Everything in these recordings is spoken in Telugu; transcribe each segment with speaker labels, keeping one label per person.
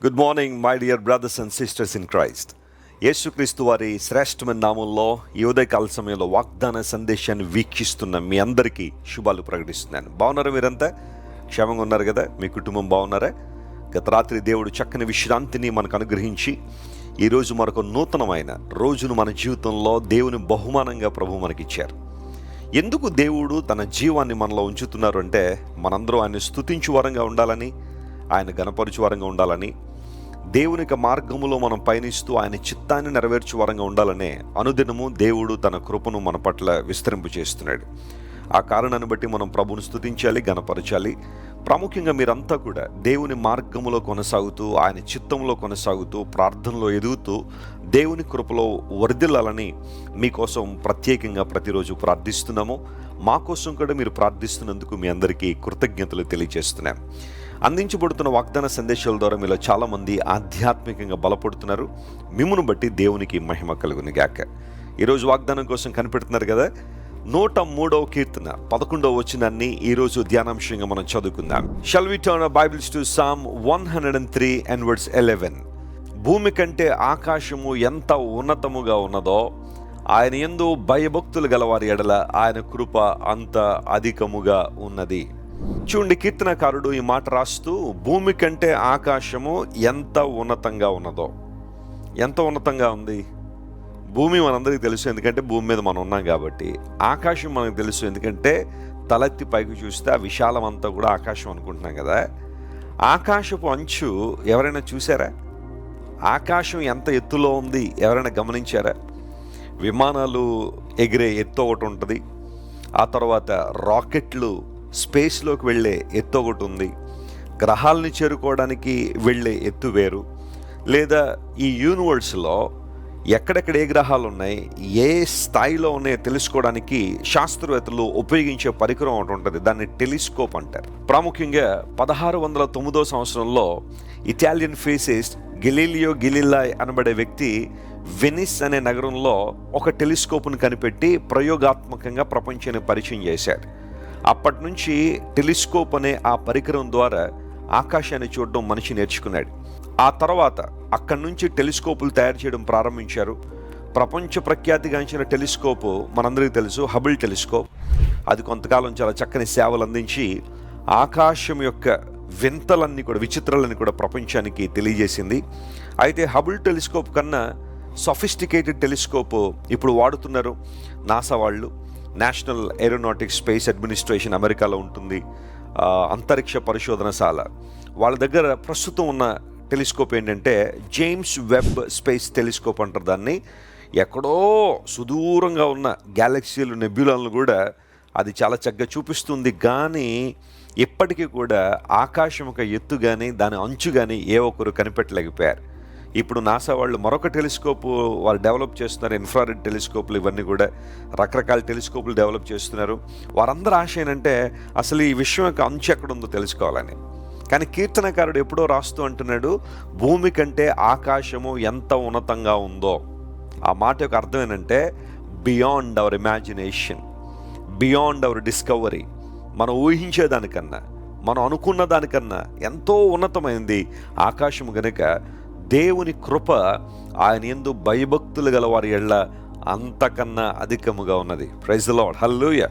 Speaker 1: Good morning my dear brothers and sisters in Christ. యేసుక్రీస్తు వారి శ్రేష్టమైన నామంలో ఈ ఉదయకాల సమయంలో వాగ్దాన సందేశాన్ని వీక్షిస్తున్న మీ అందరికీ శుభాలు ప్రకటిస్తున్నాను. బాగున్నారా? మీరంతా క్షేమంగా ఉన్నారు కదా? మీ కుటుంబం బాగున్నారా? గత రాత్రి దేవుడు చక్కని విశ్రాంతిని మనకు అనుగ్రహించి ఈరోజు మరొక నూతనమైన రోజును మన జీవితంలో దేవుని బహుమానంగా ప్రభు మనకిచ్చారు. ఎందుకు దేవుడు తన జీవాన్ని మనలో ఉంచుతున్నారు అంటే, మనందరం ఆయన స్తుతించు వారంగా ఉండాలని, ఆయన గణపరచు వారంగా ఉండాలని, దేవునికి మార్గములో మనం పయనిస్తూ ఆయన చిత్తాన్ని నెరవేర్చు వారంగా ఉండాలనే అనుదినము దేవుడు తన కృపను మన పట్ల విస్తరింపు చేస్తున్నాడు. ఆ కారణాన్ని బట్టి మనం ప్రభువును స్తుతించాలి, గణపరచాలి. ప్రాముఖ్యంగా మీరంతా కూడా దేవుని మార్గములో కొనసాగుతూ, ఆయన చిత్తంలో కొనసాగుతూ, ప్రార్థనలో ఎదుగుతూ, దేవుని కృపలో వర్ధిల్లాలని మీకోసం ప్రత్యేకంగా ప్రతిరోజు ప్రార్థిస్తున్నాము. మా కోసం కూడా మీరు ప్రార్థిస్తున్నందుకు మీ అందరికీ కృతజ్ఞతలు తెలియజేస్తున్నాం. అందించబడుతున్న వాగ్దాన సందేశాల ద్వారా మీలో చాలామంది ఆధ్యాత్మికంగా బలపడుతున్నారు. మిమ్మును బట్టి దేవునికి మహిమ కలుగును గాక. ఈరోజు వాగ్దానం కోసం కనిపెడుతున్నారు కదా, 103వ కీర్తన 11వ వచనాన్ని ఈరోజు ధ్యానాంశంగా మనం చదువుకుందాం. Shall we turn our Bibles to Psalm 103 and verse 11? భూమి కంటే ఆకాశము ఎంత ఉన్నతముగా ఉన్నదో, ఆయన యందు భయభక్తులు గలవారి ఎడల ఆయన కృప అంత అధికముగా ఉన్నది. చూడండి, కీర్తనకారుడు ఈ మాట రాస్తూ భూమి కంటే ఆకాశము ఎంత ఉన్నతంగా ఉన్నదో. ఎంత ఉన్నతంగా ఉంది? భూమి మనందరికీ తెలుసు, ఎందుకంటే భూమి మీద మనం ఉన్నాం కాబట్టి. ఆకాశం మనకు తెలుసు, ఎందుకంటే తలెత్తి పైకి చూస్తే ఆ విశాలం అంతా కూడా ఆకాశం అనుకుంటున్నాం కదా. ఆకాశపు అంచు ఎవరైనా చూసారా? ఆకాశం ఎంత ఎత్తులో ఉంది ఎవరైనా గమనించారా? విమానాలు ఎగిరే ఎత్తు ఒకటి ఉంటుంది, ఆ తర్వాత రాకెట్లు స్పేస్లోకి వెళ్ళే ఎత్తు ఒకటి ఉంది, గ్రహాలని చేరుకోవడానికి వెళ్ళే ఎత్తు వేరు, లేదా ఈ యూనివర్స్లో ఎక్కడెక్కడ ఏ గ్రహాలు ఉన్నాయి, ఏ స్థాయిలో ఉన్నాయో తెలుసుకోవడానికి శాస్త్రవేత్తలు ఉపయోగించే పరికరం ఒకటి ఉంటుంది, దాన్ని టెలిస్కోప్ అంటారు. ప్రాముఖ్యంగా 1609వ సంవత్సరంలో ఇటాలియన్ ఫిజిసిస్ట్ గెలీలియో గెలీలై అనబడే వ్యక్తి వెనిస్ అనే నగరంలో ఒక టెలిస్కోప్ను కనిపెట్టి ప్రయోగాత్మకంగా ప్రపంచాన్ని పరిచయం చేశాడు. అప్పటి నుంచి టెలిస్కోప్ అనే ఆ పరికరం ద్వారా ఆకాశాన్ని చూడడం మనిషి నేర్చుకున్నాడు. ఆ తర్వాత అక్కడి నుంచి టెలిస్కోపులు తయారు చేయడం ప్రారంభించారు. ప్రపంచ ప్రఖ్యాతిగాంచిన టెలిస్కోపు మనందరికీ తెలుసు, హబుల్ టెలిస్కోప్. అది కొంతకాలం చాలా చక్కని సేవలు అందించి ఆకాశం యొక్క వింతలన్నీ కూడా, విచిత్రాలన్నీ కూడా ప్రపంచానికి తెలియజేసింది. అయితే హబుల్ టెలిస్కోప్ కన్నా సొఫిస్టికేటెడ్ టెలిస్కోప్ ఇప్పుడు వాడుతున్నారు నాసా వాళ్ళు. నేషనల్ ఏరోనాటిక్స్ స్పేస్ అడ్మినిస్ట్రేషన్ అమెరికాలో ఉంటుంది, అంతరిక్ష పరిశోధనశాల. వాళ్ళ దగ్గర ప్రస్తుతం ఉన్న టెలిస్కోప్ ఏంటంటే జేమ్స్ వెబ్ స్పేస్ టెలిస్కోప్ అంటారు దాన్ని. ఎక్కడో సుదూరంగా ఉన్న గ్యాలక్సీలు, నెబ్యులాలను కూడా అది చాలా చక్కగా చూపిస్తుంది. కానీ ఇప్పటికీ కూడా ఆకాశం ఒక ఎత్తు కానీ దాని అంచు కానీ ఏ ఒక్కరు కనిపెట్టలేకపోయారు. ఇప్పుడు నాసా వాళ్ళు మరొక టెలిస్కోప్ వాళ్ళు డెవలప్ చేస్తున్నారు, ఇన్ఫ్రారెడ్ టెలిస్కోప్లు. ఇవన్నీ కూడా రకరకాల టెలిస్కోప్లు డెవలప్ చేస్తున్నారు. వారందరూ ఆశ ఏంటంటే అసలు ఈ విషయం యొక్క అంచు ఎక్కడుందో తెలుసుకోవాలని. కానీ కీర్తనకారుడు ఎప్పుడో రాస్తూ అంటున్నాడు, భూమి కంటే ఆకాశము ఎంత ఉన్నతంగా ఉందో. ఆ మాట యొక్క అర్థం ఏంటంటే beyond our imagination, beyond our discovery. మనం ఊహించేదానికన్నా, మనం అనుకున్న దానికన్నా ఎంతో ఉన్నతమైంది ఆకాశము. గనుక దేవుని కృప ఆయన యందు భయభక్తులు గల వారి ఎడల అంతకన్నా అధికముగా ఉన్నది. ప్రైజ్ ది లార్డ్, హల్లెలూయా.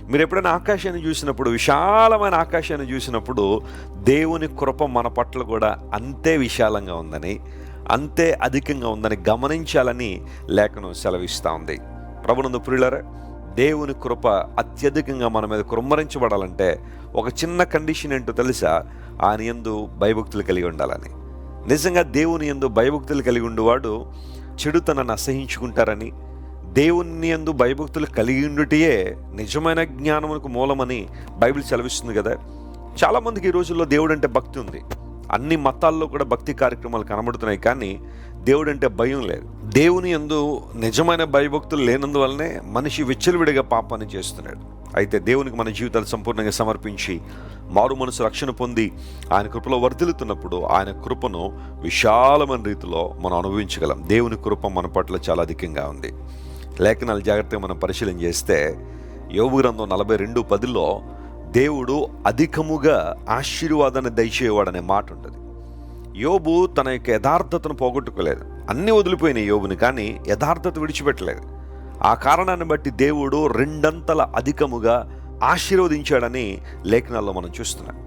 Speaker 1: మీరు ఎప్పుడైనా ఆకాశాన్ని చూసినప్పుడు, విశాలమైన ఆకాశాన్ని చూసినప్పుడు దేవుని కృప మన పట్ల కూడా అంతే విశాలంగా ఉందని, అంతే అధికంగా ఉందని గమనించాలని లేఖనం సెలవిస్తూ ఉంది. ప్రభునందు ప్రియులారా, దేవుని కృప అత్యధికంగా మన మీద కుమ్మరించబడాలంటే ఒక చిన్న కండిషన్ ఏంటో తెలుసా? ఆయన యందు భయభక్తులు కలిగి ఉండాలని. నిజంగా దేవుని యందు భయభక్తులు కలిగి ఉండేవాడు చెడుతనాన్ని అసహించుకుంటారని, దేవుని యందు భయభక్తులు కలిగి ఉండుటయే నిజమైన జ్ఞానమునకు మూలమని బైబిల్ సెలవిస్తుంది కదా. చాలామందికి ఈ రోజుల్లో దేవుడు అంటే భక్తి ఉంది. అన్ని మతాల్లో కూడా భక్తి కార్యక్రమాలు కనబడుతున్నాయి, కానీ దేవుడు అంటే భయం లేదు. దేవుని యందు నిజమైన భయభక్తులు లేనందువల్లనే మనిషి విచ్చలవిడిగా పాపాన్ని చేస్తున్నాడు. అయితే దేవునికి మన జీవితాలు సంపూర్ణంగా సమర్పించి మారు మనసు రక్షణ పొంది ఆయన కృపలో వర్ధిల్లుతున్నప్పుడు ఆయన కృపను విశాలమైన రీతిలో మనం అనుభవించగలం. దేవుని కృప మన పట్ల చాలా అధికంగా ఉంది. లేఖనాలు జాగ్రత్తగా మనం పరిశీలన చేస్తే యోబు గ్రంథం 42:10 దేవుడు అధికముగా ఆశీర్వాదాన్ని దయచేవాడనే మాట ఉంటుంది. యోబు తన యొక్క యథార్థతను పోగొట్టుకోలేదు. అన్నీ వదిలిపోయినాయి యోబుని, కానీ యథార్థత విడిచిపెట్టలేదు. ఆ కారణాన్ని బట్టి దేవుడు 2 అధికముగా ఆశీర్వదించాడని లేఖనాల్లో మనం చూస్తున్నాం.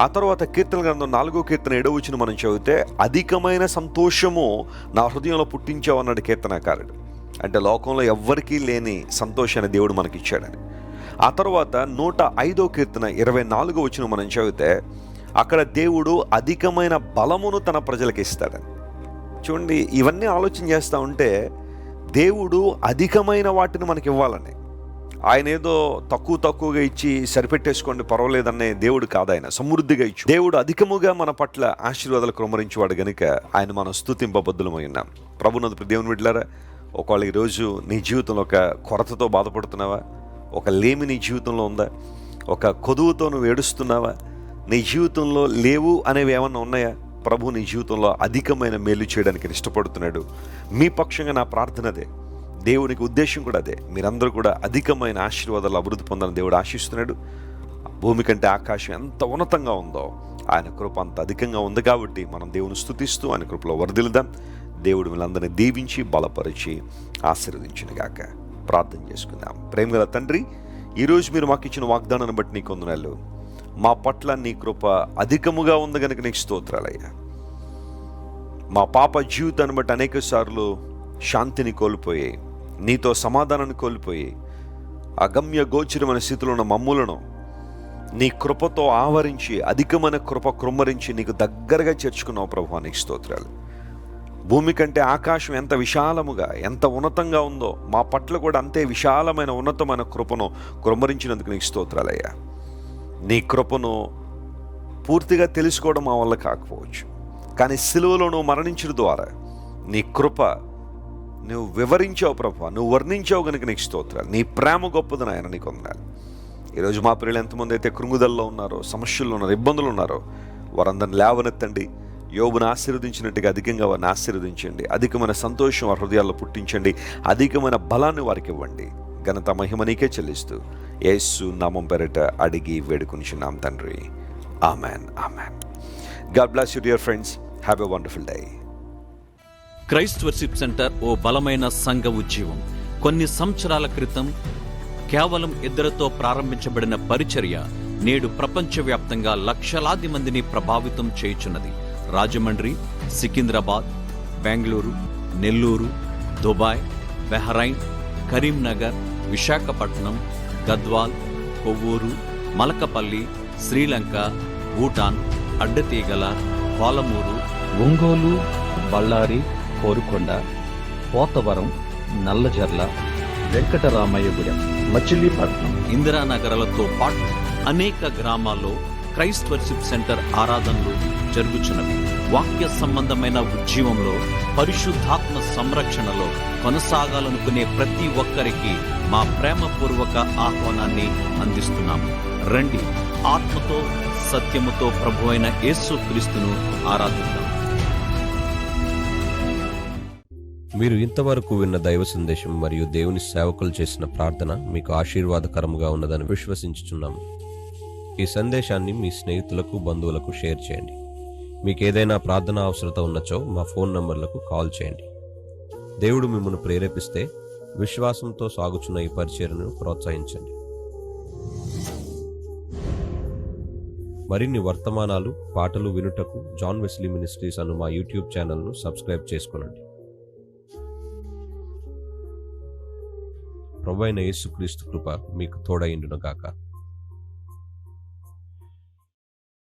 Speaker 1: ఆ తర్వాత కీర్తన గ్రంథం 4వ కీర్తన 7వ వచనం మనం చదివితే, అధికమైన సంతోషము నా హృదయంలో పుట్టించావన్నాడు కీర్తనకారుడు. అంటే లోకంలో ఎవ్వరికీ లేని సంతోషాన్ని దేవుడు మనకిచ్చాడని. ఆ తర్వాత 105వ కీర్తన 24వ వచనం మనం చదివితే, అక్కడ దేవుడు అధికమైన బలమును తన ప్రజలకు ఇస్తాడని. చూడండి, ఇవన్నీ ఆలోచన చేస్తూ ఉంటే దేవుడు అధికమైన వాటిని మనకి ఇవ్వాలని, ఆయన ఏదో తక్కువగా ఇచ్చి సరిపెట్టేసుకోండి పర్వాలేదనే దేవుడు కాదు. ఆయన సమృద్ధిగా ఇచ్చు దేవుడు. అధికముగా మన పట్ల ఆశీర్వాదాలు కుమ్మరించేవాడు గనుక ఆయన మనం స్తుతింపబద్దులమై ఉన్నాం. ప్రభునందు దేవుని బిడ్డలారా, ఒకవేళ ఈరోజు నీ జీవితంలో ఒక కొరతతో బాధపడుతున్నావా? ఒక లేమి నీ జీవితంలో ఉందా? ఒక కొదువుతో నువ్వు ఏడుస్తున్నావా? నీ జీవితంలో లేవు అనేవి ఏమన్నా ఉన్నాయా? ప్రభు నీ జీవితంలో అధికమైన మేలు చేయడానికి ఇష్టపడుతున్నాడు. మీ పక్షంగా నా ప్రార్థన అదే, దేవునికి ఉద్దేశం కూడా అదే. మీరందరూ కూడా అధికమైన ఆశీర్వాదాలు అభివృద్ధి పొందాలని దేవుడు ఆశిస్తున్నాడు. భూమి కంటే ఆకాశం ఎంత ఉన్నతంగా ఉందో ఆయన కృప అంత అధికంగా ఉంది. కాబట్టి మనం దేవుని స్తుతిస్తూ ఆయన కృపలో వరదిల్దాం. దేవుడు వీళ్ళందరినీ దీవించి బలపరిచి ఆశీర్వదించునుగాక. ప్రార్థన చేసుకుందాం. ప్రేమగల తండ్రి, ఈరోజు మీరు మాకు ఇచ్చిన వాగ్దానాన్ని బట్టి నీకు వందనాలు. మా పట్ల నీ కృప అధికముగా ఉంది కనుక నీకు స్తోత్రాలయ్యా. మా పాప జీవితాన్ని బట్టి అనేక సార్లు శాంతిని కోల్పోయి, నీతో సమాధానాన్ని కోల్పోయి, అగమ్య గోచరమైన స్థితిలో ఉన్న మమ్ములను నీ కృపతో ఆవరించి అధికమైన కృప కృమ్మరించి నీకు దగ్గరగా చేర్చుకున్నావు ప్రభువా, నీకు స్తోత్రాలు. భూమి కంటే ఆకాశం ఎంత విశాలముగా ఎంత ఉన్నతంగా ఉందో మా పట్ల కూడా అంతే విశాలమైన ఉన్నతమైన కృపను కృమ్మరించినందుకు నీకు స్తోత్రాలయ్యా. నీ కృపను పూర్తిగా తెలుసుకోవడం మా వల్ల కాకపోవచ్చు, కానీ సిలువలో నువ్వు మరణించడం ద్వారా నీ కృప నువ్వు వివరించావు ప్రభువా, నువ్వు వర్ణించావు కనుక నీకు స్తోత్రాలు. నీ ప్రేమ గొప్పదని ఆయన నీకు వందనాలు. ఈరోజు మా పిల్లలు ఎంతమంది అయితే కృంగుదల్లో ఉన్నారో, సమస్యల్లో ఉన్నారో, ఇబ్బందులు ఉన్నారో వారందరిని లేవనెత్తండి. యోబును ఆశీర్వదించినట్టుగా అధికంగా వారిని ఆశీర్వదించండి. అధికమైన సంతోషం వారి హృదయాల్లో పుట్టించండి. అధికమైన బలాన్ని వారికి ఇవ్వండి. ఘనత మహిమ నీకే చెల్లిస్తూ యేసు నామం పేరిట అడిగి వేడుకొనిచున్నాం తండ్రి. Amen, amen. God bless you dear friends. Have a wonderful day.
Speaker 2: Christ worship centre ఓ బలమైన సంఘ ఉద్యమం. కొన్ని సంవత్సరాల క్రితం కేవలం 2 ప్రారంభించబడిన పరిచర్య నేడు ప్రపంచవ్యాప్తంగా లక్షలాది మందిని ప్రభావితం చేయుచున్నది. రాజమండ్రి, సికింద్రాబాద్, బెంగళూరు, నెల్లూరు, దుబాయ్, బెహ్రైన్, కరీంనగర్, విశాఖపట్నం, గద్వాల్, కొవ్వూరు, మలకపల్లి, శ్రీలంక, భూటాన్, అడ్డతీగల, పాలమూరు,
Speaker 3: ఒంగోలు, బళ్ళారి, కోరుకొండ, పోతవరం, నల్లజర్ల, వెంకటరామయ్యగూడెం, మచిలీపట్నం,
Speaker 2: ఇందిరానగర్లతో పాటు అనేక గ్రామాల్లో క్రైస్ట్ వర్షిప్ సెంటర్ ఆరాధనలు జరుగుచున్నవి. వాక్య సంబంధమైన ఉద్యమంలో, పరిశుద్ధాత్మ సంరక్షణలో కొనసాగాలనుకునే ప్రతి ఒక్కరికి మా ప్రేమపూర్వక ఆహ్వానాన్ని అందిస్తున్నాము. రండి, ఆత్మతో సత్యముతో ప్రభువైన యేసు క్రీస్తును ఆరాధిద్దాం.
Speaker 4: మీరు ఇంతవరకు విన్న దైవ సందేశం మరియు దేవుని సేవకులు చేసిన ప్రార్థన మీకు ఆశీర్వాదకరముగా ఉన్నదని విశ్వసించుచున్నాము. ఈ సందేశాన్ని మీ స్నేహితులకు, బంధువులకు షేర్ చేయండి. మీకు ఏదైనా ప్రార్థన అవసరత ఉన్నచో మా ఫోన్ నంబర్లకు కాల్ చేయండి. దేవుడు మిమ్మల్ని ప్రేరేపిస్తే విశ్వాసంతో సాగుచున్న ఈ పరిచర్యను ప్రోత్సహించండి. మరిన్ని వర్తమానాలు, పాటలు వినుటకు జాన్ వెస్లీ మినిస్ట్రీస్ అను మా యూట్యూబ్ ఛానల్ను సబ్స్క్రైబ్ చేసుకొనండి. ప్రభువైన యేసుక్రీస్తు కృప మీకు తోడైండును గాక.